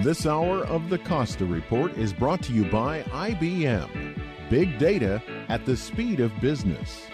This hour of the Costa Report is brought to you by IBM. Big data at the speed of business.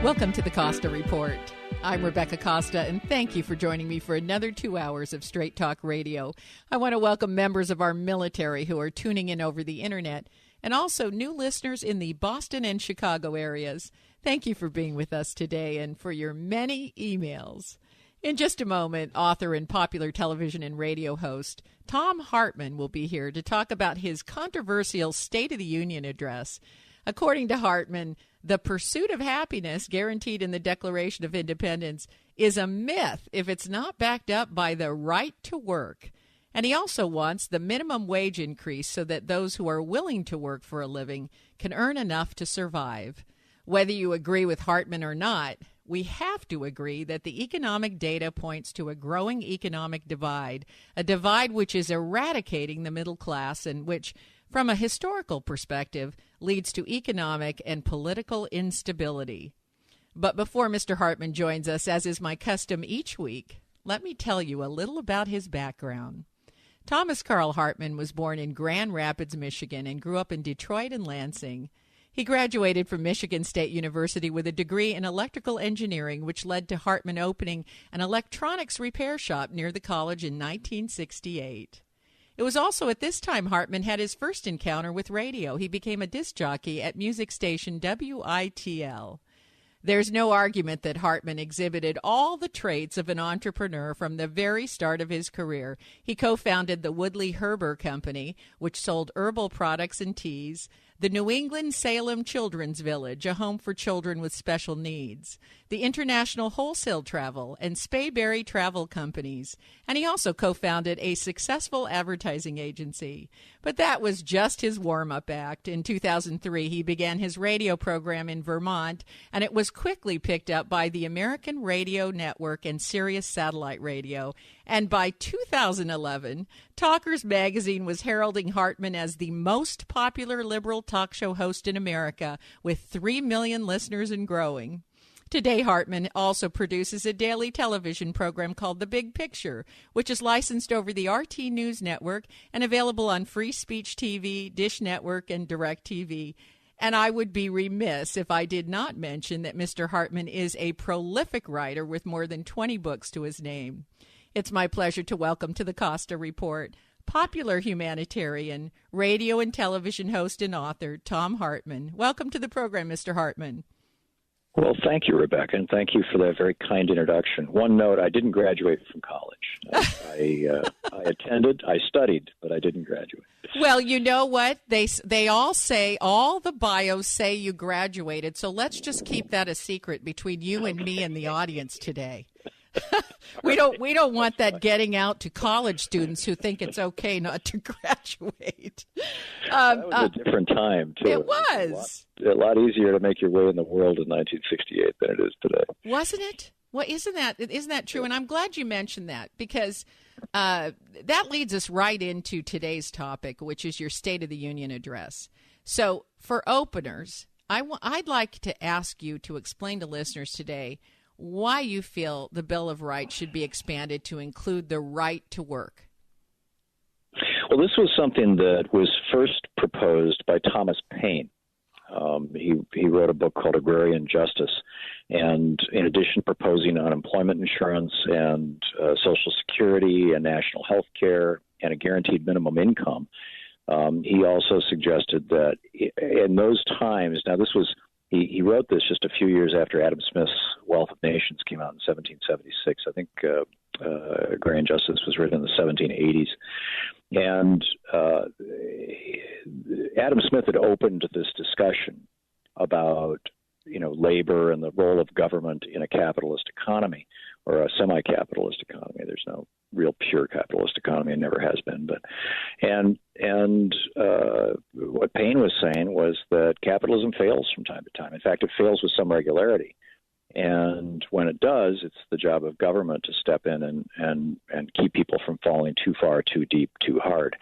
Welcome to the Costa Report. I'm Rebecca Costa, and thank you for joining me for another 2 hours of Straight Talk Radio. I want to welcome members of our military who are tuning in over the internet, and also new listeners in the Boston and Chicago areas. Thank you for being with us today and for your many emails. In just a moment, author and popular television and radio host Thom Hartmann will be here to talk about his controversial State of the Union address. According to Hartmann, the pursuit of happiness guaranteed in the Declaration of Independence is a myth if it's not backed up by the right to work. And he also wants the minimum wage increase so that those who are willing to work for a living can earn enough to survive. Whether you agree with Hartmann or not, we have to agree that the economic data points to a growing economic divide, a divide which is eradicating the middle class and which, from a historical perspective, leads to economic and political instability. But before Mr. Hartmann joins us, as is my custom each week, let me tell you a little about his background. Thomas Carl Hartmann was born in Grand Rapids, Michigan, and grew up in Detroit and Lansing. He graduated from Michigan State University with a degree in electrical engineering, which led to Hartmann opening an electronics repair shop near the college in 1968. It was also at this time Hartmann had his first encounter with radio. He became a disc jockey at music station WITL. There's no argument that Hartmann exhibited all the traits of an entrepreneur from the very start of his career. He co-founded the Woodley Herber Company, which sold herbal products and teas, the New England Salem Children's Village, a home for children with special needs, the International Wholesale Travel and Spayberry Travel Companies, and he also co-founded a successful advertising agency. But that was just his warm-up act. In 2003, he began his radio program in Vermont, and it was quickly picked up by the American Radio Network and Sirius Satellite Radio. And by 2011, Talkers magazine was heralding Hartmann as the most popular liberal talk show host in America, with 3 million listeners and growing. Today, Hartmann also produces a daily television program called The Big Picture, which is licensed over the RT News Network and available on Free Speech TV, Dish Network, and DirecTV. And I would be remiss if I did not mention that Mr. Hartmann is a prolific writer with more than 20 books to his name. It's my pleasure to welcome to the Costa Report popular humanitarian, radio and television host and author, Thom Hartmann. Welcome to the program, Mr. Hartmann. Well, thank you, Rebecca, and thank you for that very kind introduction. One note, I didn't graduate from college. I attended, I studied, but I didn't graduate. Well, you know what? They all say, all the bios say you graduated, so let's just keep that a secret between you and me and the audience today. We don't want that getting out to college students who think it's okay not to graduate. That was a different time, too. It was. A lot easier to make your way in the world in 1968 than it is today. Wasn't it? Well, isn't that true? And I'm glad you mentioned that, because that leads us right into today's topic, which is your State of the Union address. So for openers, I'd like to ask you to explain to listeners today why you feel the Bill of Rights should be expanded to include the right to work. Well, this was something that was first proposed by Thomas Paine. He wrote a book called Agrarian Justice, and in addition to proposing unemployment insurance and Social Security and national health care and a guaranteed minimum income, he also suggested that in those times, now this was, he wrote this just a few years after Adam Smith's Wealth of Nations came out in 1776. I think Agrarian Justice was written in the 1780s. And Adam Smith had opened this discussion about, labor and the role of government in a capitalist economy or a semi-capitalist economy. There's no real pure capitalist economy, and never has been. But what Paine was saying was that capitalism fails from time to time. In fact, it fails with some regularity. And when it does, it's the job of government to step in and keep people from falling too far, too deep, too hard.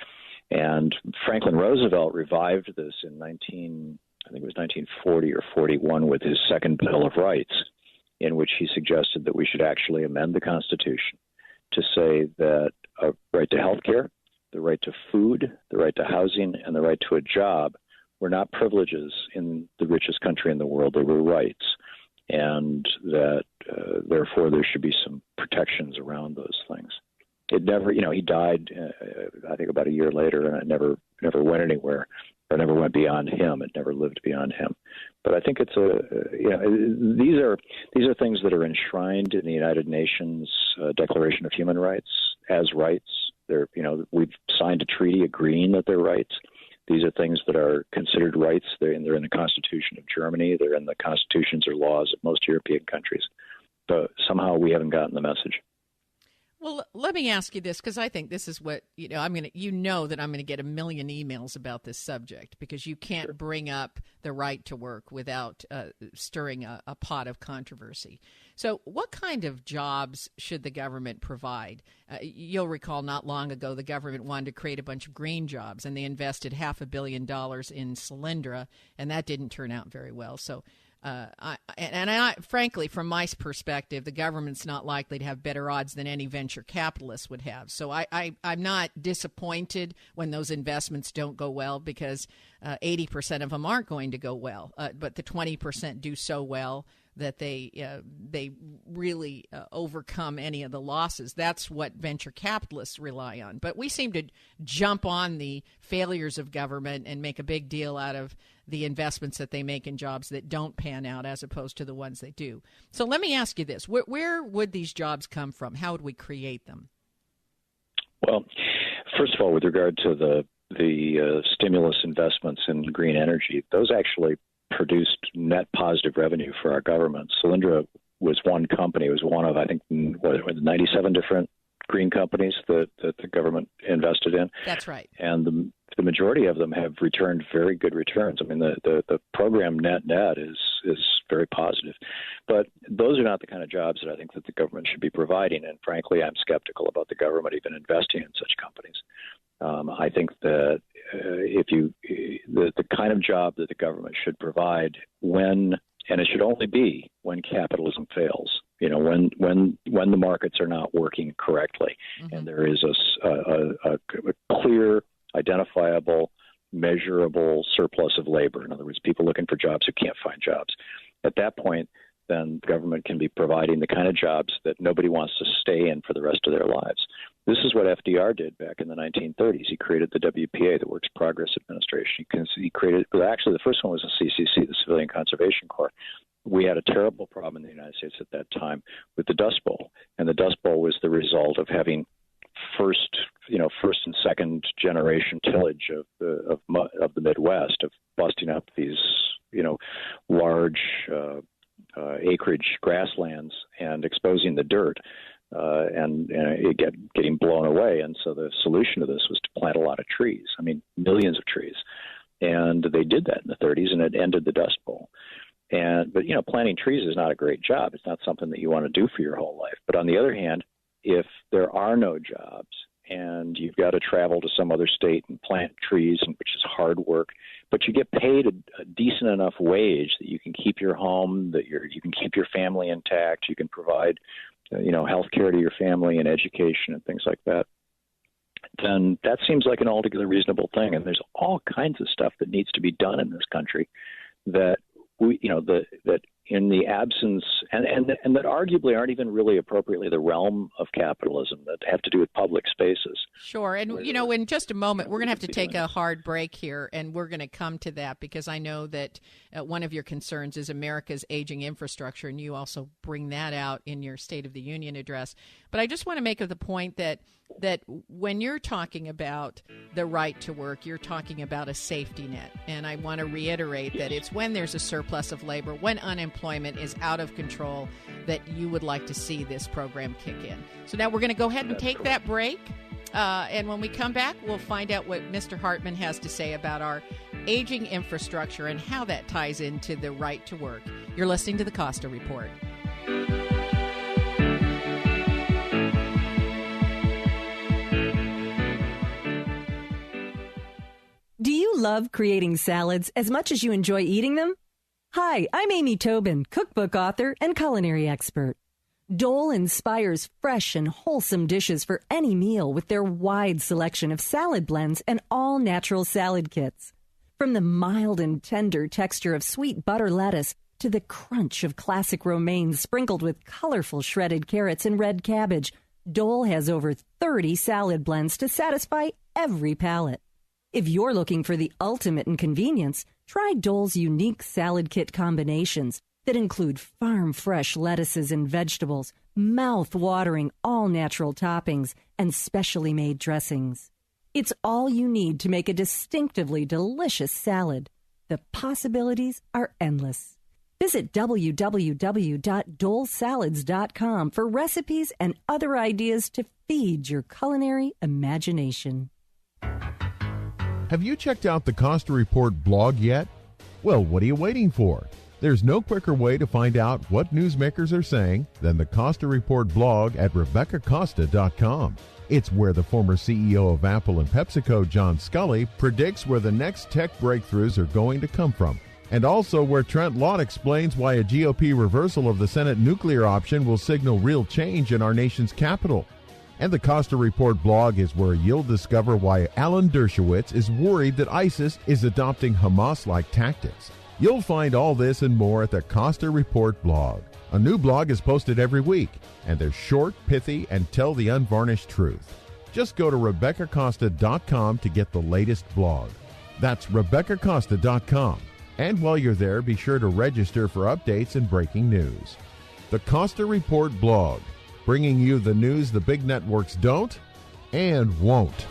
And Franklin Roosevelt revived this in 1940 or 41 with his second Bill of Rights, in which he suggested that we should actually amend the Constitution to say that a right to health care, the right to food, the right to housing, and the right to a job were not privileges in the richest country in the world. They were rights, and that therefore there should be some protections around those things. It never, he died, I think about a year later, and it never went anywhere, or never went beyond him. It never lived beyond him. But I think it's these are things that are enshrined in the United Nations Declaration of Human Rights as rights. They're, we've signed a treaty agreeing that they're rights. These are things that are considered rights. They're in the Constitution of Germany. They're in the constitutions or laws of most European countries. But somehow we haven't gotten the message. Well, let me ask you this, because I think this is what, that I'm going to get a million emails about this subject, because you can't bring up the right to work without stirring a pot of controversy. So what kind of jobs should the government provide? You'll recall not long ago, the government wanted to create a bunch of green jobs, and they invested $500 million in Solyndra, and that didn't turn out very well. So frankly, from my perspective, the government's not likely to have better odds than any venture capitalist would have. So I'm not disappointed when those investments don't go well, because 80% of them aren't going to go well, but the 20% do so well that they really overcome any of the losses. That's what venture capitalists rely on. But we seem to jump on the failures of government and make a big deal out of the investments that they make in jobs that don't pan out, as opposed to the ones they do. So let me ask you this. Where would these jobs come from? How would we create them? Well, first of all, with regard to the stimulus investments in green energy, those actually produced net positive revenue for our government. Solyndra was one company. It was one of, I think, 97 different green companies that the government invested in. That's right. And the majority of them have returned very good returns. I mean, the program net is very positive. But those are not the kind of jobs that I think that the government should be providing. And frankly, I'm skeptical about the government even investing in such companies. I think that the kind of job that the government should provide and it should only be when capitalism fails, when the markets are not working correctly, mm-hmm. and there is a clear, identifiable, measurable surplus of labor. In other words, people looking for jobs who can't find jobs. At that point, then the government can be providing the kind of jobs that nobody wants to stay in for the rest of their lives. This is what FDR did back in the 1930s. He created the WPA, the Works Progress Administration. He created, actually, the first one was the CCC, the Civilian Conservation Corps. We had a terrible problem in the United States at that time with the Dust Bowl, and the Dust Bowl was the result of having first and second generation tillage of the Midwest, of busting up these large acreage grasslands and exposing the dirt. And it getting blown away. And so the solution to this was to plant a lot of trees. I mean, millions of trees. And they did that in the 30s, and it ended the Dust Bowl. But planting trees is not a great job. It's not something that you want to do for your whole life. But on the other hand, if there are no jobs and you've got to travel to some other state and plant trees, which is hard work, but you get paid a decent enough wage that you can keep your home, that you can keep your family intact, you can provide health care to your family and education and things like that, then that seems like an altogether reasonable thing. And there's all kinds of stuff that needs to be done in this country that that in the absence and that arguably aren't even really appropriately the realm of capitalism, that have to do with public spaces. Sure. And, in just a moment, we're going to have to take a hard break here, and we're going to come to that, because I know that one of your concerns is America's aging infrastructure, and you also bring that out in your State of the Union address. But I just want to make the point that when you're talking about the right to work, you're talking about a safety net. And I want to reiterate that it's when there's a surplus of labor, when unemployment is out of control, that you would like to see this program kick in. So now we're going to go ahead and take that break. And when we come back, we'll find out what Mr. Hartman has to say about our aging infrastructure and how that ties into the right to work. You're listening to the Costa Report. Do you love creating salads as much as you enjoy eating them? Hi, I'm Amy Tobin, cookbook author and culinary expert. Dole inspires fresh and wholesome dishes for any meal with their wide selection of salad blends and all-natural salad kits. From the mild and tender texture of sweet butter lettuce to the crunch of classic romaine sprinkled with colorful shredded carrots and red cabbage, Dole has over 30 salad blends to satisfy every palate. If you're looking for the ultimate in convenience, try Dole's unique salad kit combinations that include farm-fresh lettuces and vegetables, mouth-watering all-natural toppings, and specially made dressings. It's all you need to make a distinctively delicious salad. The possibilities are endless. Visit www.dolesalads.com for recipes and other ideas to feed your culinary imagination. Have you checked out the Costa Report blog yet? Well, what are you waiting for? There's no quicker way to find out what newsmakers are saying than the Costa Report blog at RebeccaCosta.com. It's where the former CEO of Apple and PepsiCo, John Scully, predicts where the next tech breakthroughs are going to come from. And also where Trent Lott explains why a GOP reversal of the Senate nuclear option will signal real change in our nation's capital. And the Costa Report blog is where you'll discover why Alan Dershowitz is worried that ISIS is adopting Hamas-like tactics. You'll find all this and more at the Costa Report blog. A new blog is posted every week, and they're short, pithy, and tell the unvarnished truth. Just go to RebeccaCosta.com to get the latest blog. That's RebeccaCosta.com. And while you're there, be sure to register for updates and breaking news. The Costa Report blog, bringing you the news the big networks don't and won't.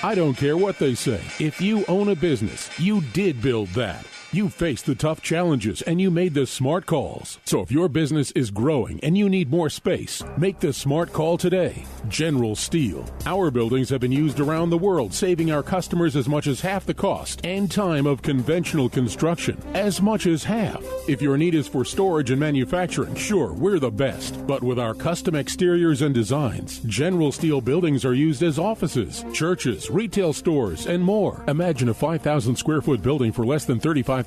I don't care what they say. If you own a business, you did build that. You faced the tough challenges and you made the smart calls. So if your business is growing and you need more space, make the smart call today. General Steel. Our buildings have been used around the world, saving our customers as much as half the cost and time of conventional construction. As much as half. If your need is for storage and manufacturing, sure, we're the best. But with our custom exteriors and designs, General Steel buildings are used as offices, churches, retail stores, and more. Imagine a 5,000 square foot building for less than $35,000,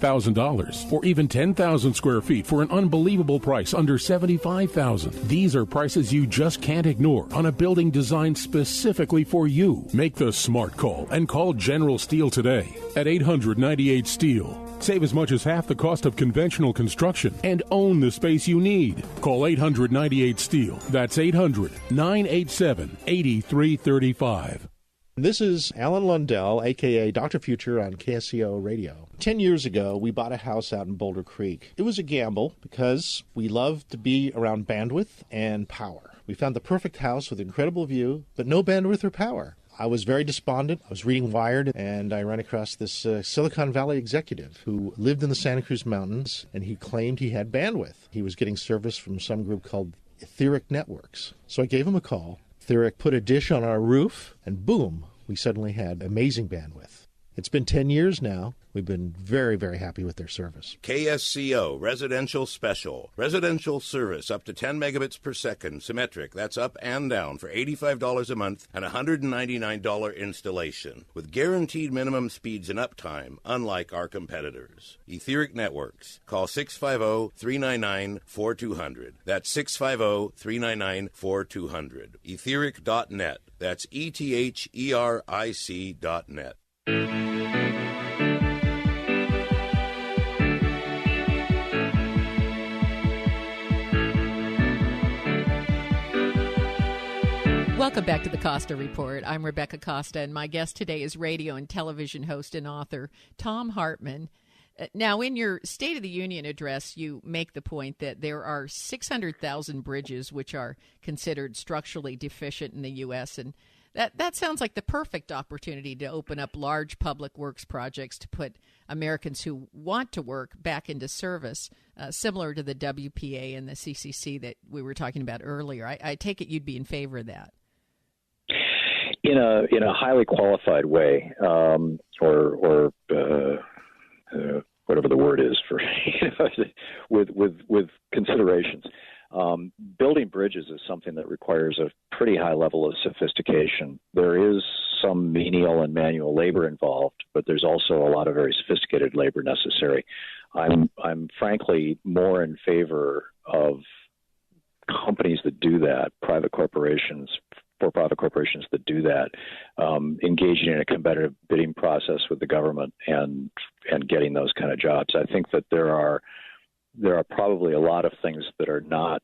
or even 10,000 square feet for an unbelievable price under $75,000. These are prices you just can't ignore on a building designed specifically for you. Make the smart call and call General Steel today at 800-98 Steel. Save as much as half the cost of conventional construction and own the space you need. Call 800-98 Steel. That's 800-987-8335. This is Alan Lundell, a.k.a. Dr. Future on KSCO Radio. 10 years ago, we bought a house out in Boulder Creek. It was a gamble because we love to be around bandwidth and power. We found the perfect house with incredible view, but no bandwidth or power. I was very despondent. I was reading Wired, and I ran across this Silicon Valley executive who lived in the Santa Cruz Mountains, and he claimed he had bandwidth. He was getting service from some group called Etheric Networks. So I gave him a call. Etheric put a dish on our roof, and boom, we suddenly had amazing bandwidth. It's been 10 years now. We've been very, very happy with their service. KSCO Residential Special. Residential service up to 10 megabits per second. Symmetric. That's up and down for $85 a month and $199 installation. With guaranteed minimum speeds and uptime, unlike our competitors. Etheric Networks. Call 650-399-4200. That's 650-399-4200. Etheric.net. That's ETHERIC.net. Welcome back to the Costa Report. I'm Rebecca Costa, and my guest today is radio and television host and author Thom Hartman. Now, in your State of the Union address, you make the point that there are 600,000 bridges which are considered structurally deficient in the U.S., and that sounds like the perfect opportunity to open up large public works projects to put Americans who want to work back into service, similar to the WPA and the CCC that we were talking about earlier. I take it you'd be in favor of that. In a highly qualified way, or whatever the word is for, with considerations. Building bridges is something that requires a pretty high level of sophistication. There is some menial and manual labor involved, but there's also a lot of very sophisticated labor necessary. I'm frankly more in favor of companies that do that, private corporations, for-profit corporations that do that, engaging in a competitive bidding process with the government and getting those kind of jobs. I think that there are probably a lot of things that are not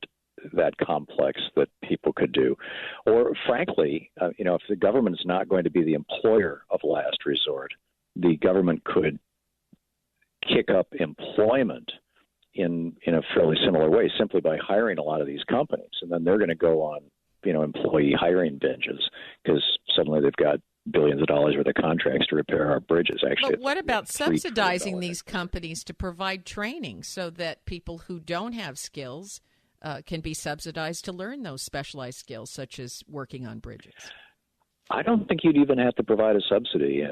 that complex that people could do. Or frankly, if the government is not going to be the employer of last resort, the government could kick up employment in a fairly similar way simply by hiring a lot of these companies. And then they're going to go on, employee hiring binges because suddenly they've got billions of dollars worth of contracts to repair our bridges. Actually, but what about subsidizing these companies to provide training so that people who don't have skills can be subsidized to learn those specialized skills, such as working on bridges? I don't think you'd even have to provide a subsidy.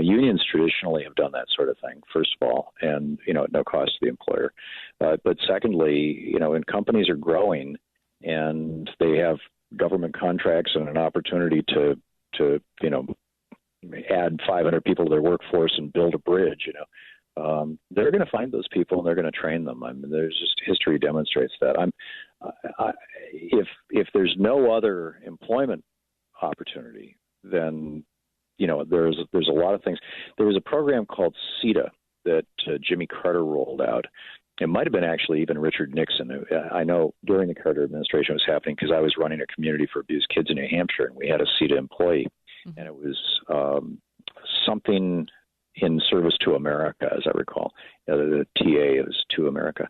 Unions traditionally have done that sort of thing, first of all, and, at no cost to the employer. But secondly, when companies are growing and they have government contracts and an opportunity to add 500 people to their workforce and build a bridge, they're going to find those people and they're going to train them. I mean, there's just history demonstrates that. If there's no other employment opportunity, then there's a lot of things. There was a program called CETA that Jimmy Carter rolled out. It might have been actually even Richard Nixon. I know during the Carter administration it was happening because I was running a community for abused kids in New Hampshire, and we had a CETA employee, and it was something in service to America, as I recall. The TA is to America.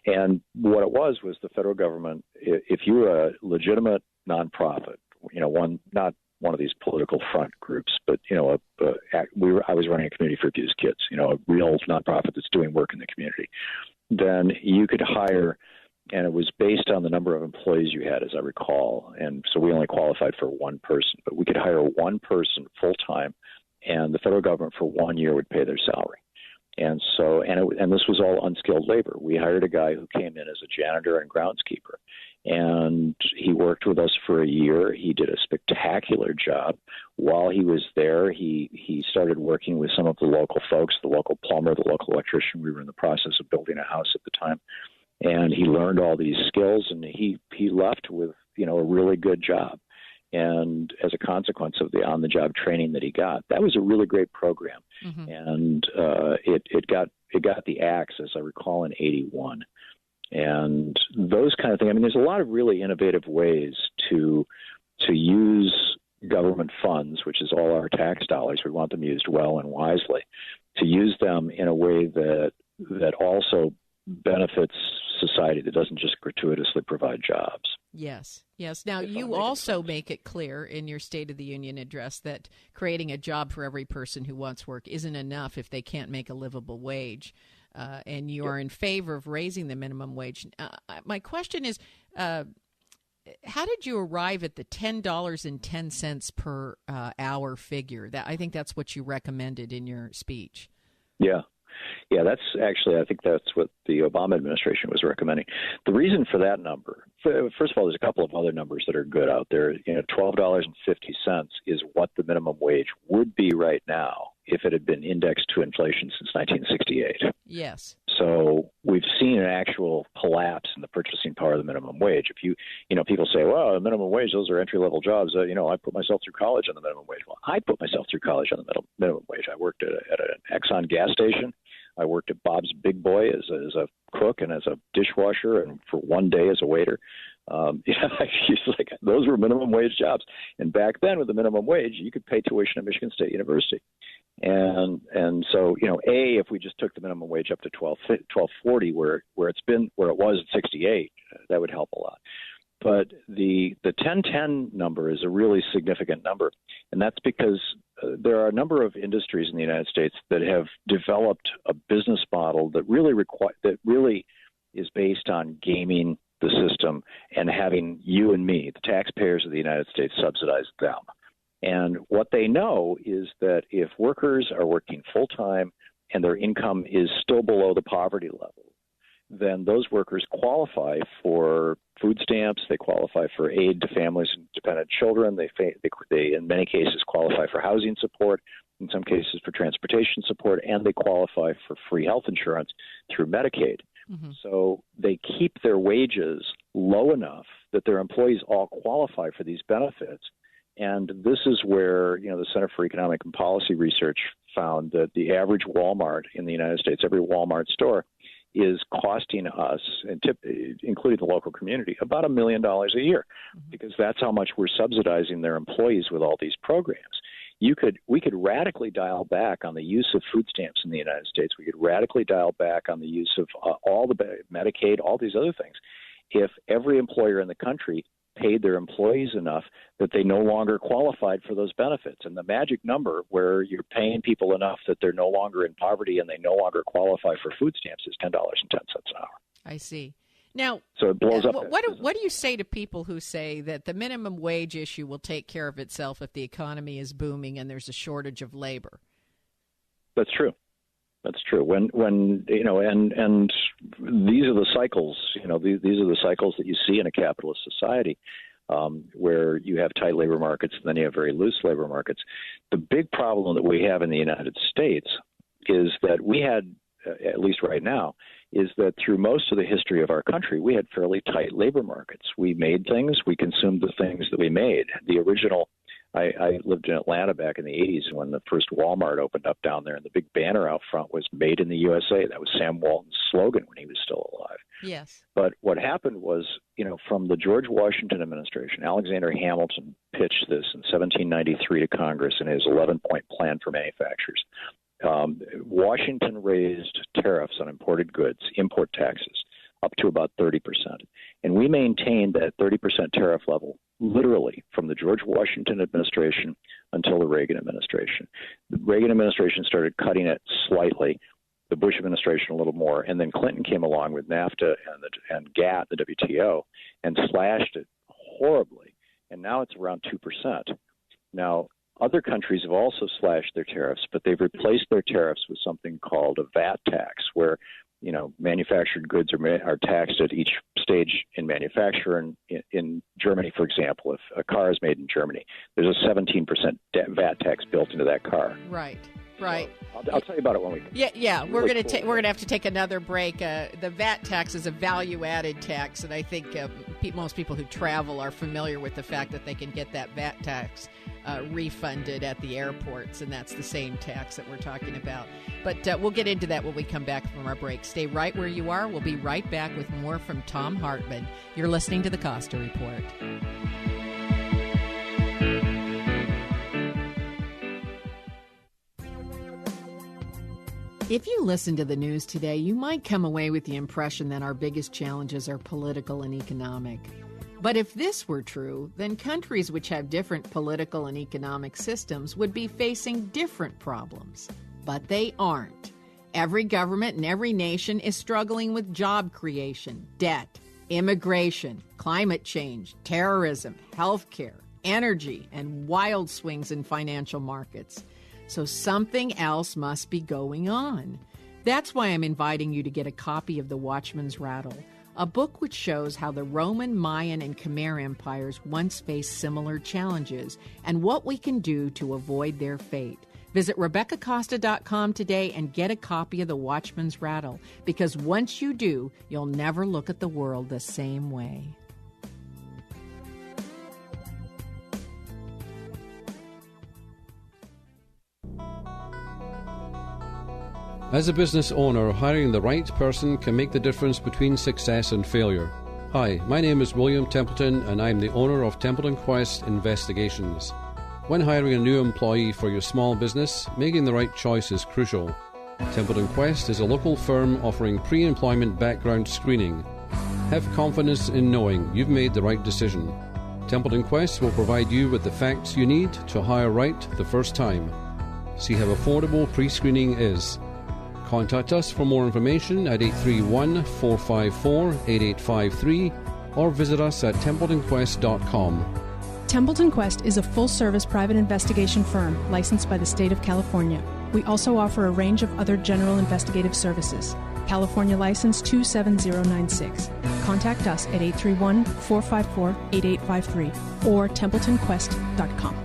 And what it was the federal government, if you were a legitimate nonprofit, not one of these political front groups, but, I was running a community for abused kids, a real nonprofit that's doing work in the community, then you could hire, and it was based on the number of employees you had, as I recall. And so we only qualified for one person, but we could hire one person full-time, and the federal government for 1 year would pay their salary. And so, and this was all unskilled labor. We hired a guy who came in as a janitor and groundskeeper, and he worked with us for a year. He did a spectacular job. While he was there, he started working with some of the local folks, the local plumber, the local electrician. We were in the process of building a house at the time, and he learned all these skills, and he left with a really good job. And as a consequence of the on-the-job training that he got, that was a really great program. Mm-hmm. And it got the axe, as I recall, in '81. And those kind of things. I mean, there's a lot of really innovative ways to use government funds, which is all our tax dollars. We want them used well and wisely, to use them in a way that also benefits society, that doesn't just gratuitously provide jobs. Yes. Now, you also make it clear in your State of the Union address that creating a job for every person who wants work isn't enough if they can't make a livable wage, and you are in favor of raising the minimum wage. My question is, how did you arrive at the $10.10 per hour figure? I think that's what you recommended in your speech. Yeah, that's actually, I think that's what the Obama administration was recommending. The reason for that number, first of all, there's a couple of other numbers that are good out there. $12.50 is what the minimum wage would be right now if it had been indexed to inflation since 1968. Yes. So we've seen an actual collapse in the purchasing power of the minimum wage. If people say, well, the minimum wage, those are entry-level jobs. I put myself through college on the minimum wage. Well, I put myself through college on the minimum wage. I worked at an Exxon gas station. I worked at Bob's Big Boy as a cook and as a dishwasher, and for one day as a waiter. Those were minimum wage jobs. And back then, with the minimum wage, you could pay tuition at Michigan State University. And so, if we just took the minimum wage up to $12.40, where it was at 68, that would help a lot. But the 1010 number is a really significant number, and that's because there are a number of industries in the United States that have developed a business model that really is based on gaming the system and having you and me, the taxpayers of the United States, subsidize them. And what they know is that if workers are working full-time and their income is still below the poverty level, then those workers qualify for food stamps. They qualify for aid to families and dependent children. They in many cases qualify for housing support, in some cases for transportation support, and they qualify for free health insurance through Medicaid. Mm-hmm. So they keep their wages low enough that their employees all qualify for these benefits. And this is where, the Center for Economic and Policy Research found that the average Walmart in the United States, every Walmart store, is costing us, including the local community, about $1 million a year, because that's how much we're subsidizing their employees with all these programs. We could radically dial back on the use of food stamps in the United States. We could radically dial back on the use of all the Medicaid, all these other things, if every employer in the country paid their employees enough that they no longer qualified for those benefits. And the magic number where you're paying people enough that they're no longer in poverty and they no longer qualify for food stamps is $10.10 an hour. I see. Now, so it blows up. What do you say to people who say that the minimum wage issue will take care of itself if the economy is booming and there's a shortage of labor? That's true. That's true. When and these are the cycles. These are the cycles that you see in a capitalist society, where you have tight labor markets and then you have very loose labor markets. The big problem that we have in the United States is that we had, at least right now, is that through most of the history of our country, we had fairly tight labor markets. We made things, we consumed the things that we made. The original, I lived in Atlanta back in the 80s when the first Walmart opened up down there, and the big banner out front was "Made in the USA." That was Sam Walton's slogan when he was still alive. Yes. But what happened was, from the George Washington administration, Alexander Hamilton pitched this in 1793 to Congress in his 11-point plan for manufacturers. Washington raised tariffs on imported goods, import taxes, up to about 30%. And we maintained that 30% tariff level literally from the George Washington administration until the Reagan administration. The Reagan administration started cutting it slightly, the Bush administration a little more, and then Clinton came along with NAFTA and GATT, the WTO, and slashed it horribly. And now it's around 2%. Now, other countries have also slashed their tariffs, but they've replaced their tariffs with something called a VAT tax, where manufactured goods are taxed at each stage in manufacture. And in Germany, for example, if a car is made in Germany, there's a 17% VAT tax built into that car. Right. So I'll tell you about it when we. Yeah. We're gonna have to take another break. The VAT tax is a value-added tax, and I think most people who travel are familiar with the fact that they can get that VAT tax refunded at the airports, and that's the same tax that we're talking about. But we'll get into that when we come back from our break. Stay right where you are. We'll be right back with more from Thom Hartman. You're listening to the Costa Report. If you listen to the news today, you might come away with the impression that our biggest challenges are political and economic. But if this were true, then countries which have different political and economic systems would be facing different problems. But they aren't. Every government and every nation is struggling with job creation, debt, immigration, climate change, terrorism, healthcare, energy, and wild swings in financial markets. So something else must be going on. That's why I'm inviting you to get a copy of The Watchman's Rattle, a book which shows how the Roman, Mayan, and Khmer empires once faced similar challenges and what we can do to avoid their fate. Visit RebeccaCosta.com today and get a copy of The Watchman's Rattle, because once you do, you'll never look at the world the same way. As a business owner, hiring the right person can make the difference between success and failure. Hi, my name is William Templeton, and I'm the owner of Templeton Quest Investigations. When hiring a new employee for your small business, making the right choice is crucial. Templeton Quest is a local firm offering pre-employment background screening. Have confidence in knowing you've made the right decision. Templeton Quest will provide you with the facts you need to hire right the first time. See how affordable pre-screening is. Contact us for more information at 831-454-8853 or visit us at TempletonQuest.com. Templeton Quest is a full-service private investigation firm licensed by the state of California. We also offer a range of other general investigative services. California License 27096. Contact us at 831-454-8853 or TempletonQuest.com.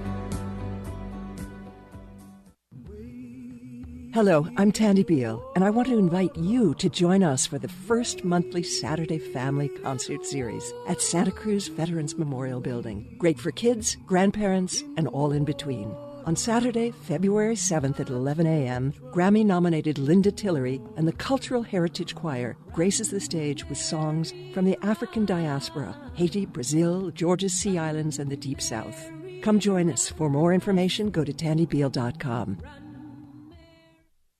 Hello, I'm Tandy Beale, and I want to invite you to join us for the first monthly Saturday Family Concert Series at Santa Cruz Veterans Memorial Building. Great for kids, grandparents, and all in between. On Saturday, February 7th at 11 a.m., Grammy-nominated Linda Tillery and the Cultural Heritage Choir graces the stage with songs from the African diaspora, Haiti, Brazil, Georgia's Sea Islands, and the Deep South. Come join us. For more information, go to tandybeale.com.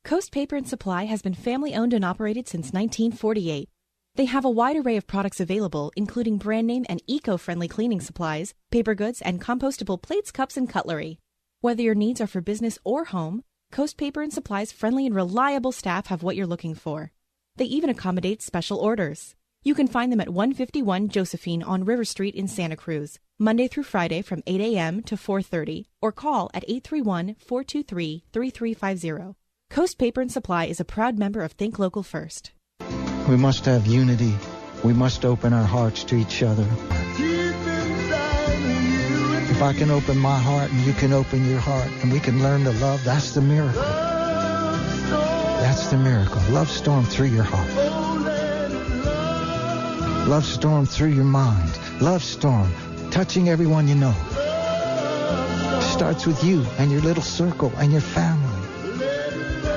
Coast Paper and Supply has been family-owned and operated since 1948. They have a wide array of products available, including brand name and eco-friendly cleaning supplies, paper goods, and compostable plates, cups, and cutlery. Whether your needs are for business or home, Coast Paper and Supply's friendly and reliable staff have what you're looking for. They even accommodate special orders. You can find them at 151 Josephine on River Street in Santa Cruz, Monday through Friday from 8 a.m. to 4:30, or call at 831-423-3350. Coast Paper and Supply is a proud member of Think Local First. We must have unity. We must open our hearts to each other. If I can open my heart and you can open your heart and we can learn to love, that's the miracle. That's the miracle. Love storm through your heart. Love storm through your mind. Love storm touching everyone you know. Starts with you and your little circle and your family.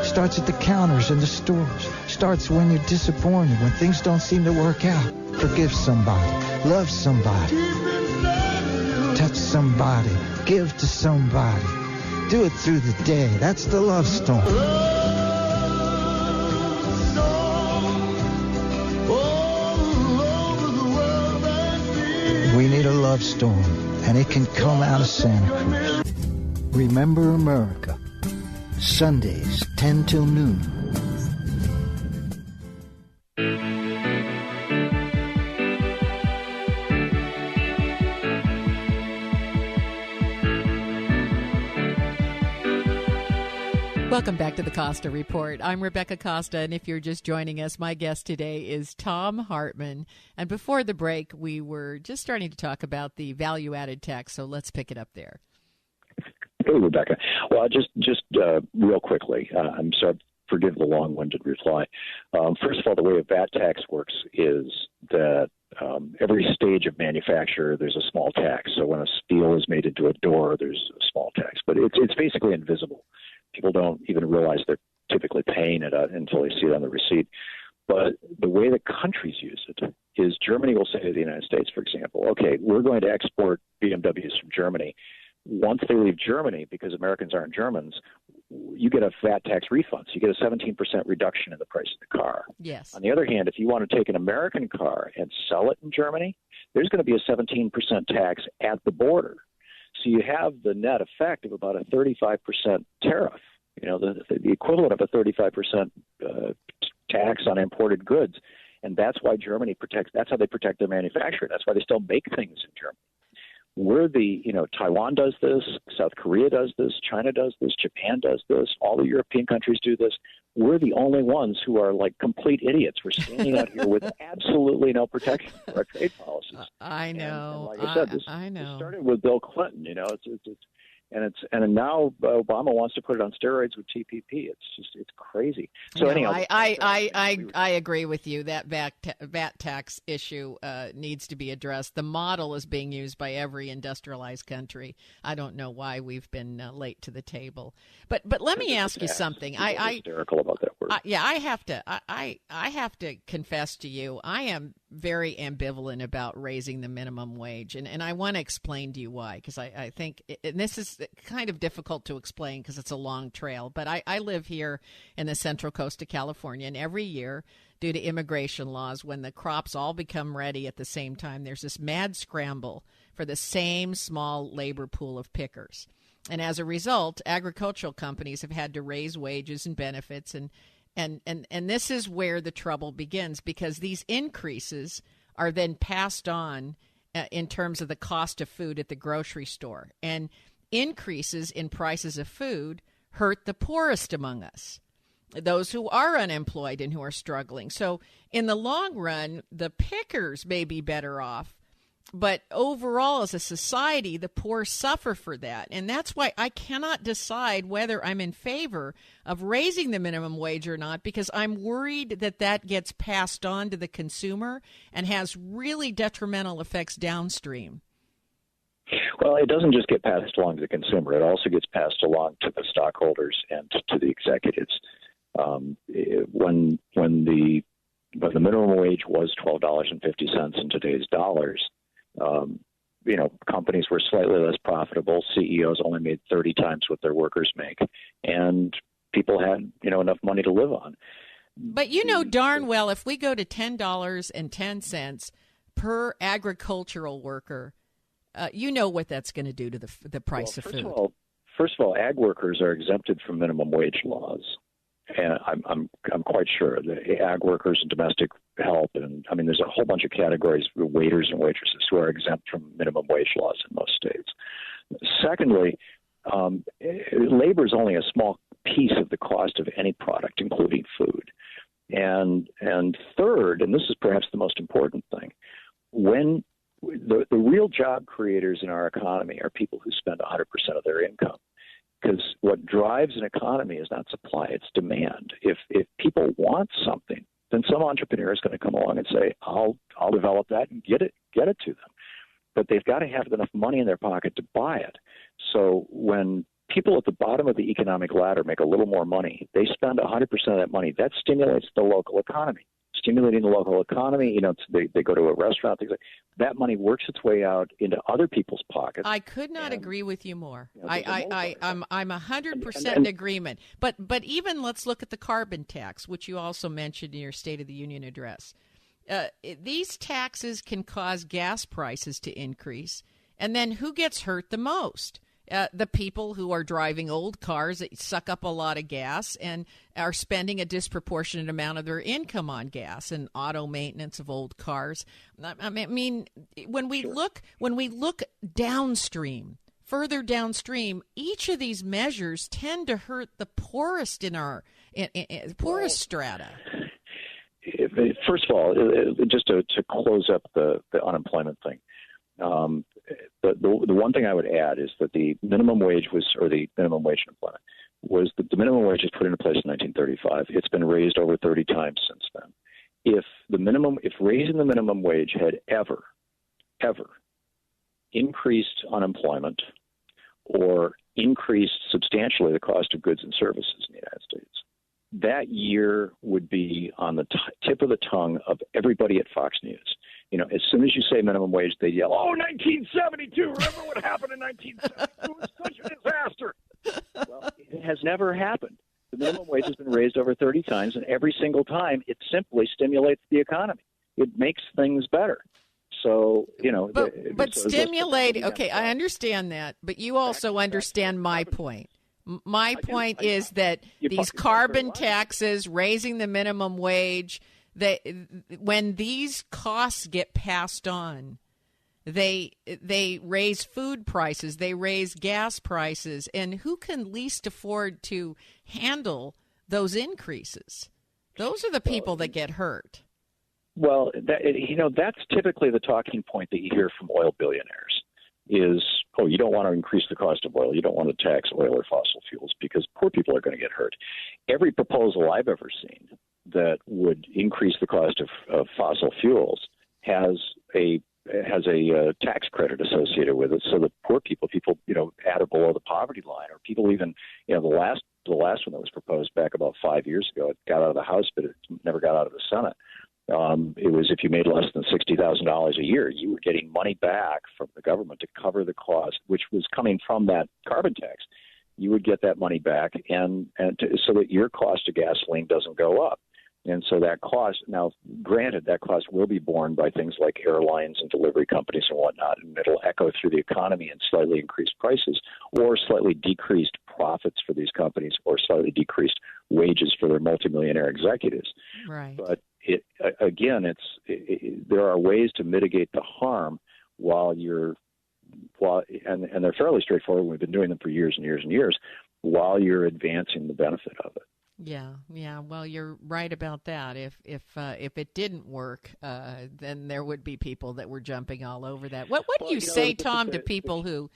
Starts at the counters in the stores. Starts when you're disappointed, when things don't seem to work out. Forgive somebody. Love somebody. Touch somebody. Give to somebody. Do it through the day. That's the love storm. We need a love storm, and it can come out of Santa Cruz. Remember America. Sundays, 10 till noon. Welcome back to the Costa Report. I'm Rebecca Costa, and if you're just joining us, my guest today is Thom Hartman. And before the break, we were just starting to talk about the value-added tax, so let's pick it up there. Hey, Rebecca. Well, just real quickly, I'm sorry, forgive the long-winded reply. First of all, the way a VAT tax works is that every stage of manufacture, there's a small tax. So when a steel is made into a door, there's a small tax. But it's basically invisible. People don't even realize they're typically paying it until they see it on the receipt. But the way that countries use it is Germany will say to the United States, for example, okay, we're going to export BMWs from Germany. Once they leave Germany, because Americans aren't Germans, you get a VAT tax refund. So you get a 17% reduction in the price of the car. Yes. On the other hand, if you want to take an American car and sell it in Germany, there's going to be a 17% tax at the border. So you have the net effect of about a 35% tariff, the equivalent of a 35% tax on imported goods. And that's why Germany that's how they protect their manufacturing. That's why they still make things in Germany. Taiwan does this, South Korea does this, China does this, Japan does this, all the European countries do this. We're the only ones who are like complete idiots. We're standing out here with absolutely no protection for our trade policies. I know. And like I said, this started with Bill Clinton. And now Obama wants to put it on steroids with TPP. It's crazy. So anyhow, I agree with you. That VAT tax issue needs to be addressed. The model is being used by every industrialized country. I don't know why we've been late to the table. But let me ask you something. I'm hysterical about that word. I have to confess to you, I am very ambivalent about raising the minimum wage, and I want to explain to you why, because I think, and this is kind of difficult to explain because it's a long trail, but I live here in the Central Coast of California, and every year, due to immigration laws, when the crops all become ready at the same time, there's this mad scramble for the same small labor pool of pickers. And as a result, agricultural companies have had to raise wages and benefits, and this is where the trouble begins, because these increases are then passed on in terms of the cost of food at the grocery store. And increases in prices of food hurt the poorest among us, those who are unemployed and who are struggling. So in the long run, the pickers may be better off But overall, as a society, the poor suffer for that. And that's why I cannot decide whether I'm in favor of raising the minimum wage or not, because I'm worried that that gets passed on to the consumer and has really detrimental effects downstream. Well, it doesn't just get passed along to the consumer. It also gets passed along to the stockholders and to the executives. When the minimum wage was $12.50 in today's dollars, companies were slightly less profitable. CEOs only made 30 times what their workers make, and people had, enough money to live on. But darn well, if we go to $10.10 per agricultural worker, what that's going to do to the price of food. First of all, ag workers are exempted from minimum wage laws. And I'm quite sure the ag workers and domestic help, and there's a whole bunch of categories of waiters and waitresses who are exempt from minimum wage laws in most states. Secondly, labor is only a small piece of the cost of any product, including food. And third, and this is perhaps the most important thing, when the real job creators in our economy are people who spend 100% of their income. Because what drives an economy is not supply, it's demand. If people want something, then some entrepreneur is going to come along and say, I'll develop that and get it to them. But they've got to have enough money in their pocket to buy it. So when people at the bottom of the economic ladder make a little more money, they spend 100% of that money. That stimulates the local economy. Stimulating the local economy, they go to a restaurant, things like that. Money works its way out into other people's pockets. I could not agree with you more. I'm 100% in agreement. But even let's look at the carbon tax, which you also mentioned in your State of the Union address. These taxes can cause gas prices to increase, and then who gets hurt the most? The people who are driving old cars that suck up a lot of gas and are spending a disproportionate amount of their income on gas and auto maintenance of old cars. When we look downstream, further downstream, each of these measures tend to hurt the poorest in our poorest strata. First of all, just to close up the unemployment thing. The one thing I would add is that the minimum wage unemployment was the minimum wage was put into place in 1935. It's been raised over 30 times since then. If raising the minimum wage had ever increased unemployment or increased substantially the cost of goods and services in the United States, that year would be on the tip of the tongue of everybody at Fox News. As soon as you say minimum wage, they yell, "Oh, 1972! Remember what happened in 1972? It was such a disaster." Well, it has never happened. The minimum wage has been raised over 30 times, and every single time it simply stimulates the economy. It makes things better. So, But stimulate, okay, I understand that, but you also understand my point. My point is that these carbon taxes, raising the minimum wage, when these costs get passed on, they raise food prices, they raise gas prices, and who can least afford to handle those increases? Those are the people that get hurt. Well, that's typically the talking point that you hear from oil billionaires is, oh, you don't want to increase the cost of oil. You don't want to tax oil or fossil fuels because poor people are going to get hurt. Every proposal I've ever seen that would increase the cost of fossil fuels has a tax credit associated with it, so that poor people at or below the poverty line, or people even, the last one that was proposed back about 5 years ago, it got out of the House, but it never got out of the Senate. It was if you made less than $60,000 a year, you were getting money back from the government to cover the cost, which was coming from that carbon tax. You would get that money back, so that your cost of gasoline doesn't go up. And so that cost, now granted, that cost will be borne by things like airlines and delivery companies and whatnot, and it'll echo through the economy in slightly increased prices or slightly decreased profits for these companies or slightly decreased wages for their multimillionaire executives. Right. But there are ways to mitigate the harm and they're fairly straightforward. We've been doing them for years and years and years while you're advancing the benefit of it. Yeah. Well, you're right about that. If it didn't work, then there would be people that were jumping all over that. What do you say, Tom, to people who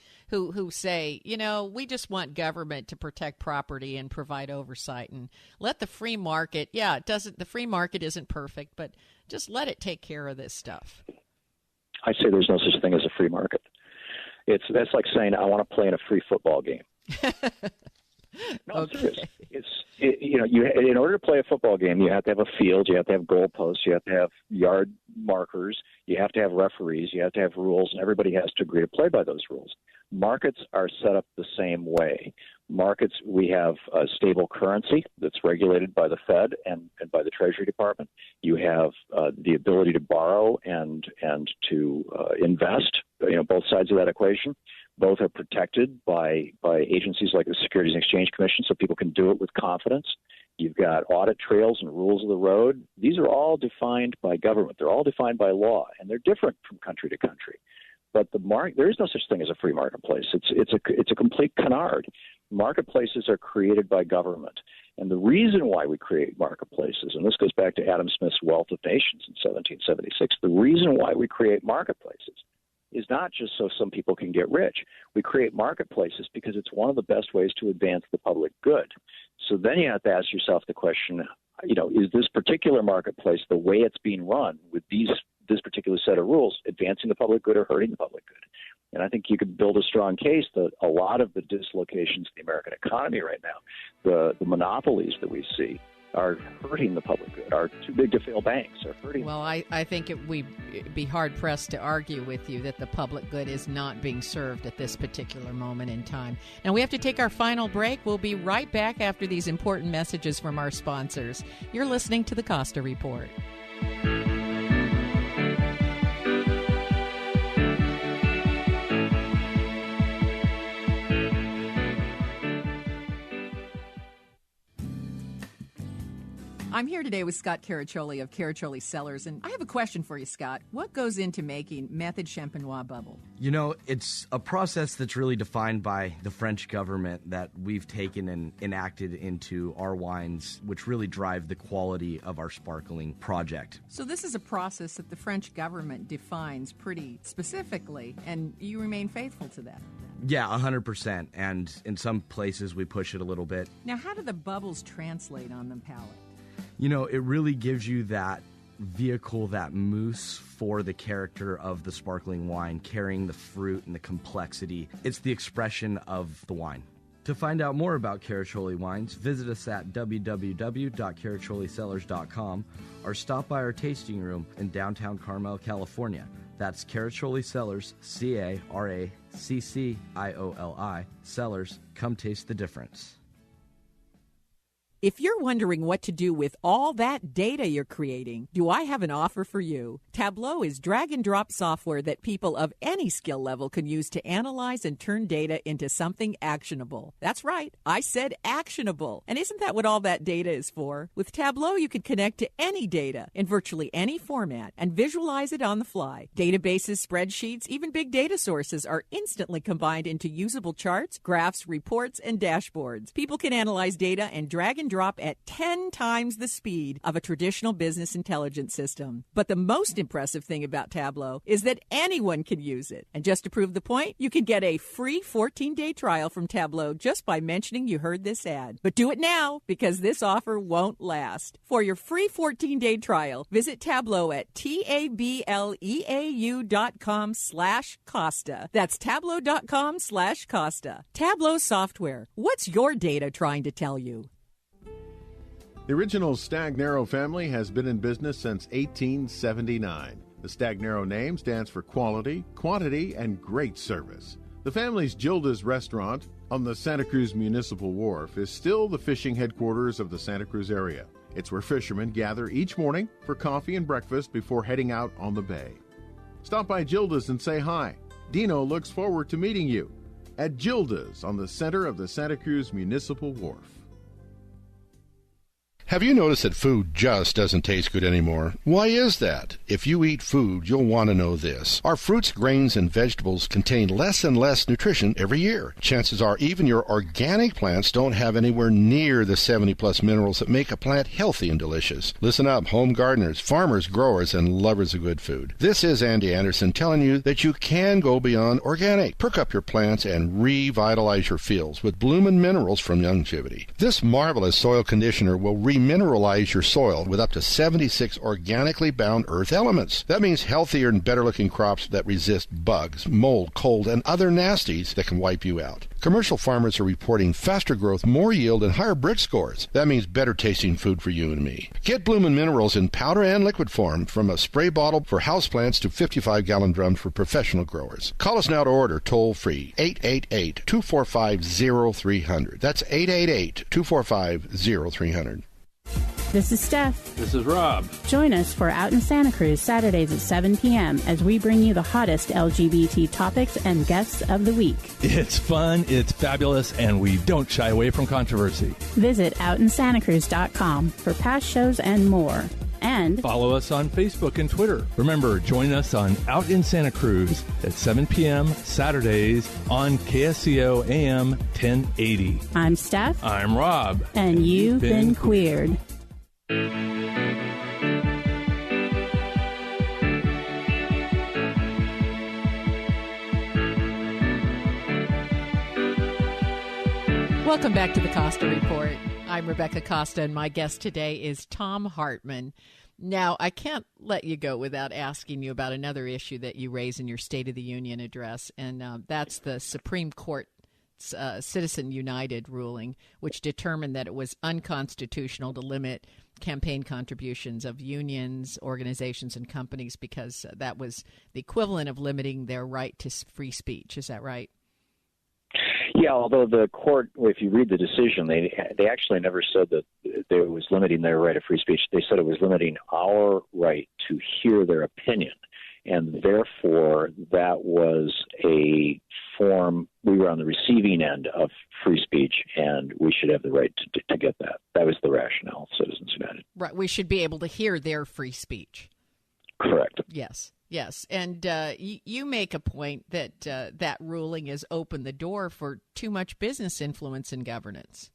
say, we just want government to protect property and provide oversight and let the free market? Yeah, the free market isn't perfect, but just let it take care of this stuff. I say there's no such thing as a free market. That's like saying I want to play in a free football game. No, I'm serious. In order to play a football game, you have to have a field, you have to have goalposts, you have to have yard markers, you have to have referees, you have to have rules, and everybody has to agree to play by those rules. Markets are set up the same way. Markets, we have a stable currency that's regulated by the Fed and by the Treasury Department. You have the ability to borrow and to invest, both sides of that equation. Both are protected by agencies like the Securities and Exchange Commission, so people can do it with confidence. You've got audit trails and rules of the road. These are all defined by government. They're all defined by law, and they're different from country to country. But there is no such thing as a free marketplace. It's a complete canard. Marketplaces are created by government. And the reason why we create marketplaces, and this goes back to Adam Smith's Wealth of Nations in 1776, the reason why we create marketplaces is not just so some people can get rich. We create marketplaces because it's one of the best ways to advance the public good. So then you have to ask yourself the question, is this particular marketplace, the way it's being run with this particular set of rules, advancing the public good or hurting the public good? And I think you could build a strong case that a lot of the dislocations in the American economy right now, the monopolies that we see, are hurting the public good. Our too-big-to-fail banks are hurting. Well, I think we'd be hard-pressed to argue with you that the public good is not being served at this particular moment in time. Now, we have to take our final break. We'll be right back after these important messages from our sponsors. You're listening to the Costa Report. I'm here today with Scott Caraccioli of Caraccioli Cellars, and I have a question for you, Scott. What goes into making Method Champenois bubble? It's a process that's really defined by the French government that we've taken and enacted into our wines, which really drive the quality of our sparkling project. So this is a process that the French government defines pretty specifically, and you remain faithful to that? Yeah, 100%, and in some places we push it a little bit. Now, how do the bubbles translate on the palate? It really gives you that vehicle, that mousse for the character of the sparkling wine, carrying the fruit and the complexity. It's the expression of the wine. To find out more about Caraccioli wines, visit us at www.caracciolicellars.com or stop by our tasting room in downtown Carmel, California. That's Caraccioli Cellars, Caraccioli, Cellars. Come taste the difference. If you're wondering what to do with all that data you're creating, do I have an offer for you? Tableau is drag-and-drop software that people of any skill level can use to analyze and turn data into something actionable. That's right, I said actionable. And isn't that what all that data is for? With Tableau, you can connect to any data in virtually any format and visualize it on the fly. Databases, spreadsheets, even big data sources are instantly combined into usable charts, graphs, reports, and dashboards. People can analyze data and drag and drop at 10 times the speed of a traditional business intelligence system. But the most impressive thing about Tableau is that anyone can use it. And just to prove the point, you can get a free 14-day trial from Tableau just by mentioning you heard this ad. But do it now, because this offer won't last. For your free 14-day trial, visit Tableau at tableau.com/Costa. That's tableau.com/Costa. Tableau software. What's your data trying to tell you? The original Stagnaro family has been in business since 1879. The Stagnaro name stands for quality, quantity, and great service. The family's Gilda's restaurant on the Santa Cruz Municipal Wharf is still the fishing headquarters of the Santa Cruz area. It's where fishermen gather each morning for coffee and breakfast before heading out on the bay. Stop by Gilda's and say hi. Dino looks forward to meeting you at Gilda's on the center of the Santa Cruz Municipal Wharf. Have you noticed that food just doesn't taste good anymore? Why is that? If you eat food, you'll want to know this. Our fruits, grains, and vegetables contain less and less nutrition every year. Chances are even your organic plants don't have anywhere near the 70-plus minerals that make a plant healthy and delicious. Listen up, home gardeners, farmers, growers, and lovers of good food. This is Andy Anderson telling you that you can go beyond organic. Perk up your plants and revitalize your fields with Bloomin' Minerals from Longevity. This marvelous soil conditioner will remineralize your soil with up to 76 organically bound earth elements. That means healthier and better looking crops that resist bugs, mold, cold, and other nasties that can wipe you out. Commercial farmers are reporting faster growth, more yield, and higher brick scores. That means better tasting food for you and me. Get Bloomin' Minerals in powder and liquid form, from a spray bottle for houseplants to 55-gallon drums for professional growers. Call us now to order toll free, 888-245-0300. That's 888-245-0300. This is Steph. This is Rob. Join us for Out in Santa Cruz Saturdays at 7 p.m. as we bring you the hottest LGBT topics and guests of the week. It's fun, it's fabulous, and we don't shy away from controversy. Visit OutinSantaCruz.com for past shows and more. And follow us on Facebook and Twitter. Remember, join us on Out in Santa Cruz at 7 p.m. Saturdays on KSCO AM 1080. I'm Steph. I'm Rob. And you've been queered. Welcome back to the Costa Report. I'm Rebecca Costa, and my guest today is Thom Hartman. Now, I can't let you go without asking you about another issue that you raise in your State of the Union address, and that's the Supreme Court Citizen United ruling, which determined that it was unconstitutional to limit campaign contributions of unions, organizations, and companies because that was the equivalent of limiting their right to free speech. Is that right? Yeah, although the court, if you read the decision, they actually never said that it was limiting their right of free speech. They said it was limiting our right to hear their opinion. And therefore, that was a form, we were on the receiving end of free speech, and we should have the right to get that. That was the rationale of Citizens United. Right. We should be able to hear their free speech. Correct. Yes. Yes. And you make a point that that ruling has opened the door for too much business influence in governance.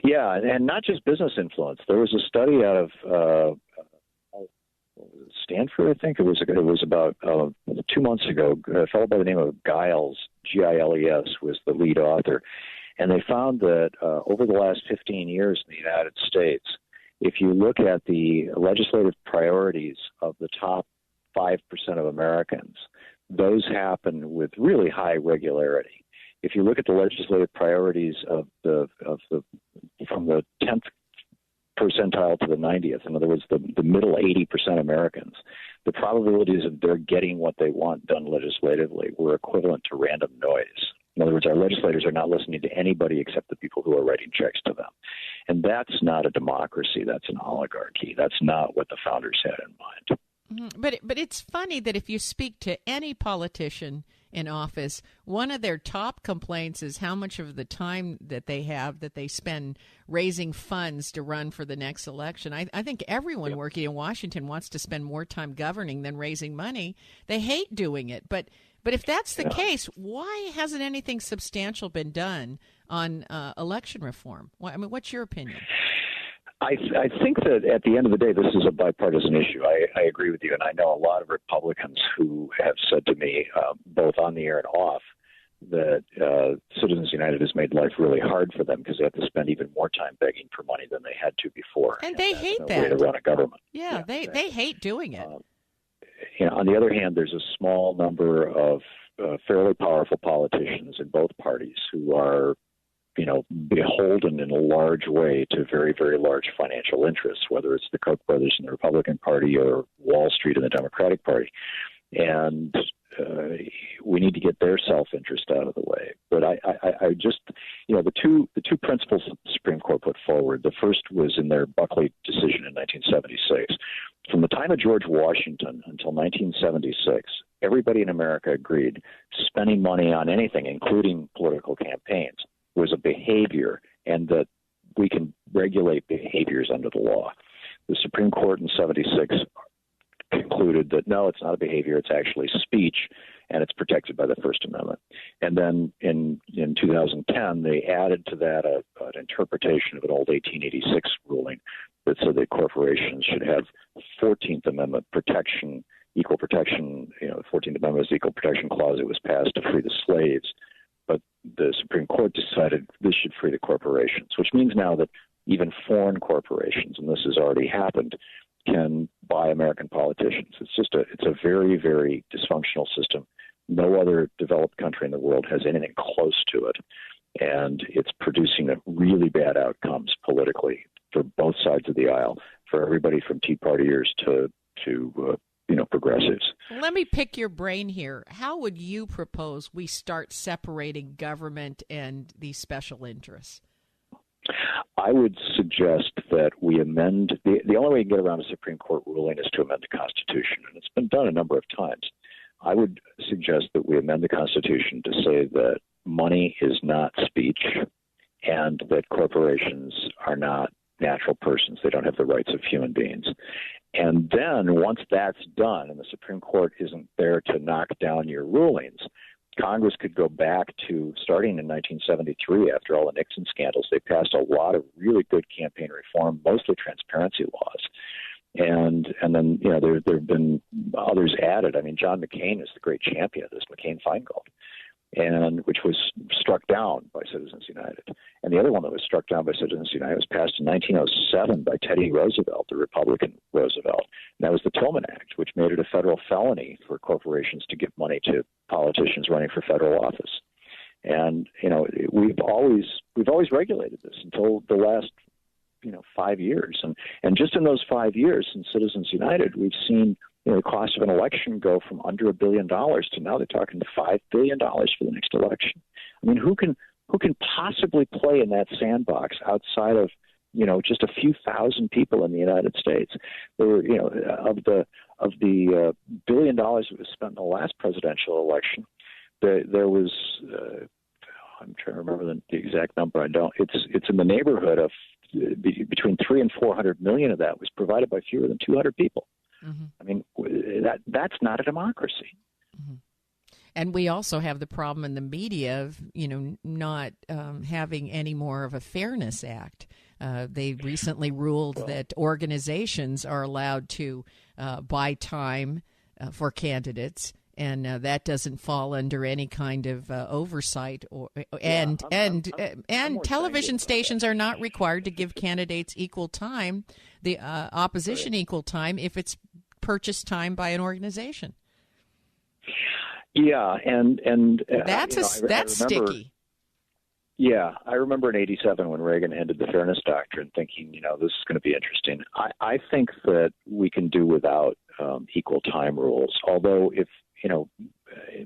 Yeah, and not just business influence. There was a study out of Stanford, I think it was about 2 months ago. A fellow by the name of Giles, Giles, was the lead author, and they found that over the last 15 years in the United States, if you look at the legislative priorities of the top 5% of Americans, those happen with really high regularity. If you look at the legislative priorities of from the 10th percentile to the 90th, in other words, the middle 80% Americans, the probabilities of their getting what they want done legislatively were equivalent to random noise. In other words, our legislators are not listening to anybody except the people who are writing checks to them. And that's not a democracy. That's an oligarchy. That's not what the founders had in mind. But it's funny that if you speak to any politician in office, one of their top complaints is how much of the time that they have that they spend raising funds to run for the next election. I think everyone working in Washington wants to spend more time governing than raising money. They hate doing it. But if that's the case, why hasn't anything substantial been done on election reform? I mean, what's your opinion? I think that at the end of the day, this is a bipartisan issue. I agree with you, and I know a lot of Republicans who have said to me, both on the air and off, that Citizens United has made life really hard for them because they have to spend even more time begging for money than they had to before. And they hate no that. way to run a government. Yeah, they hate doing it. On the other hand, there's a small number of fairly powerful politicians in both parties who are beholden in a large way to very, very large financial interests, whether it's the Koch brothers in the Republican Party or Wall Street in the Democratic Party. And we need to get their self-interest out of the way. But I just, the two principles that the Supreme Court put forward, the first was in their Buckley decision in 1976. From the time of George Washington until 1976, everybody in America agreed spending money on anything, including political campaigns, was a behavior, and that we can regulate behaviors under the law. The Supreme Court in 76 concluded that no, it's not a behavior, it's actually speech, and it's protected by the First Amendment. And then in 2010, they added to that an interpretation of an old 1886 ruling that said that corporations should have 14th Amendment protection, equal protection. The 14th Amendment is the Equal Protection Clause. It was passed to free the slaves. But the Supreme Court decided this should free the corporations, which means now that even foreign corporations, and this has already happened, can buy American politicians. It's a very, very dysfunctional system. No other developed country in the world has anything close to it, and it's producing really bad outcomes politically for both sides of the aisle, for everybody from Tea Partiers to progressives. Let me pick your brain here. How would you propose we start separating government and these special interests? I would suggest that we amend the only way you can get around a Supreme Court ruling is to amend the Constitution, and it's been done a number of times. I would suggest that we amend the Constitution to say that money is not speech and that corporations are not natural persons. They don't have the rights of human beings. And then once that's done and the Supreme Court isn't there to knock down your rulings, Congress could go back to, starting in 1973, after all the Nixon scandals, they passed a lot of really good campaign reform, mostly transparency laws. And then, there have been others added. I mean, John McCain is the great champion of this, McCain-Feingold, and which was struck down by Citizens United. And the other one that was struck down by Citizens United was passed in 1907 by Teddy Roosevelt, the Republican Roosevelt. And that was the Tillman Act, which made it a federal felony for corporations to give money to politicians running for federal office. And, we've always regulated this until the last 5 years. And just in those 5 years since Citizens United, we've seen the cost of an election go from under $1 billion to now they're talking $5 billion for the next election. I mean, who can possibly play in that sandbox outside of just a few thousand people in the United States? There were of the $1 billion that was spent in the last presidential election, there was I'm trying to remember the exact number. I don't. It's in the neighborhood of between 300 and 400 million of that was provided by fewer than 200 people. Mm-hmm. I mean, that's not a democracy. Mm-hmm. And we also have the problem in the media of, not having any more of a Fairness Act. They recently ruled that organizations are allowed to buy time for candidates, and that doesn't fall under any kind of oversight. And television stations are not required to give candidates equal time, the opposition equal time, if it's purchased time by an organization. Yeah, and that's sticky. Yeah, I remember in '87 when Reagan ended the Fairness Doctrine, thinking, this is going to be interesting. I think that we can do without equal time rules. Although if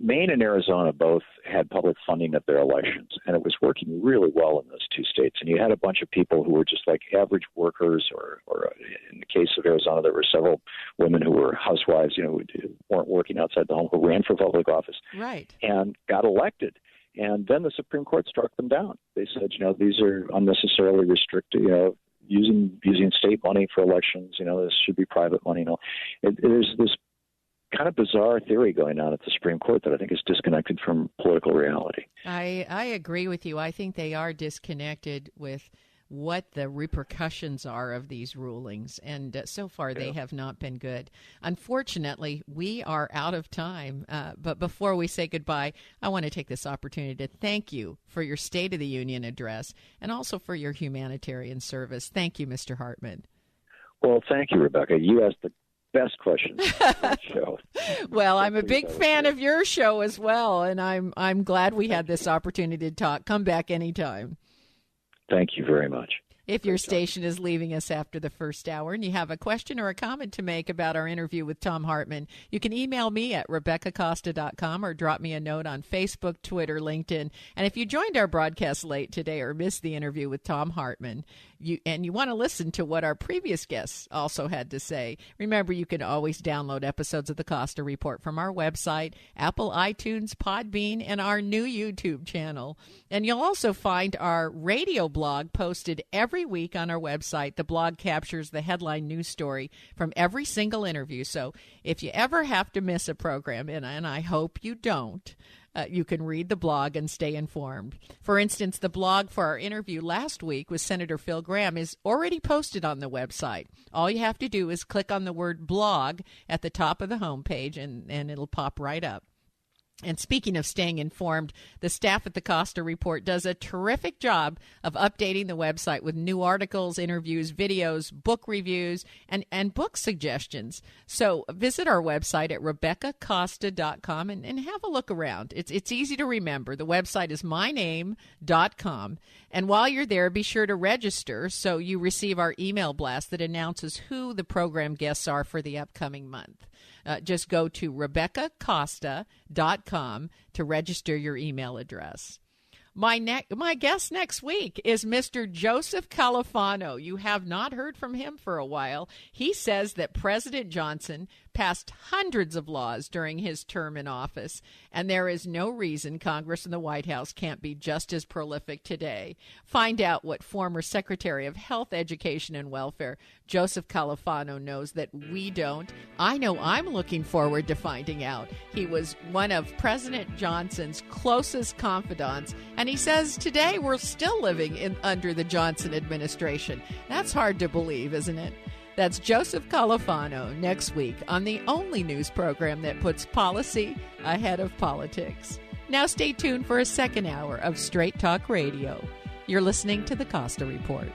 Maine and Arizona both had public funding of their elections, and it was working really well in those two states. And you had a bunch of people who were just like average workers, or in the case of Arizona, there were several women who were housewives, who weren't working outside the home, who ran for public office, right, and got elected. And then the Supreme Court struck them down. They said, these are unnecessarily restricted, using state money for elections, this should be private money. There's this kind of bizarre theory going on at the Supreme Court that I think is disconnected from political reality. I agree with you. I think they are disconnected with what the repercussions are of these rulings, and so far they have not been good. Unfortunately, we are out of time, but before we say goodbye, I want to take this opportunity to thank you for your State of the Union address and also for your humanitarian service. Thank you, Mr. Hartman. Well, thank you, Rebecca. You asked the best questions on that show. Well, I'm a big fan of your show as well, and I'm glad we had this opportunity to talk. Come back anytime. Thank you very much. If your station is leaving us after the first hour and you have a question or a comment to make about our interview with Thom Hartman, you can email me at RebeccaCosta.com or drop me a note on Facebook, Twitter, LinkedIn. And if you joined our broadcast late today or missed the interview with Thom Hartman, you want to listen to what our previous guests also had to say, remember you can always download episodes of the Costa Report from our website, Apple, iTunes, Podbean, and our new YouTube channel. And you'll also find our radio blog posted every every week on our website, the blog captures the headline news story from every single interview. So if you ever have to miss a program, and I hope you don't, you can read the blog and stay informed. For instance, the blog for our interview last week with Senator Phil Gramm is already posted on the website. All you have to do is click on the word blog at the top of the homepage, and it'll pop right up. And speaking of staying informed, the staff at the Costa Report does a terrific job of updating the website with new articles, interviews, videos, book reviews, and book suggestions. So visit our website at RebeccaCosta.com and have a look around. It's easy to remember. The website is myname.com. And while you're there, be sure to register so you receive our email blast that announces who the program guests are for the upcoming month. Just go to RebeccaCosta.com to register your email address. My guest next week is Mr. Joseph Califano. You have not heard from him for a while. He says that President Johnson passed hundreds of laws during his term in office, and there is no reason Congress and the White House can't be just as prolific today. Find out what former Secretary of Health, Education, and Welfare Joseph Califano knows that we don't. I know I'm looking forward to finding out. He was one of President Johnson's closest confidants, and he says today we're still living under the Johnson administration. That's hard to believe, isn't it? That's Joseph Califano next week on the only news program that puts policy ahead of politics. Now stay tuned for a second hour of Straight Talk Radio. You're listening to the Costa Report.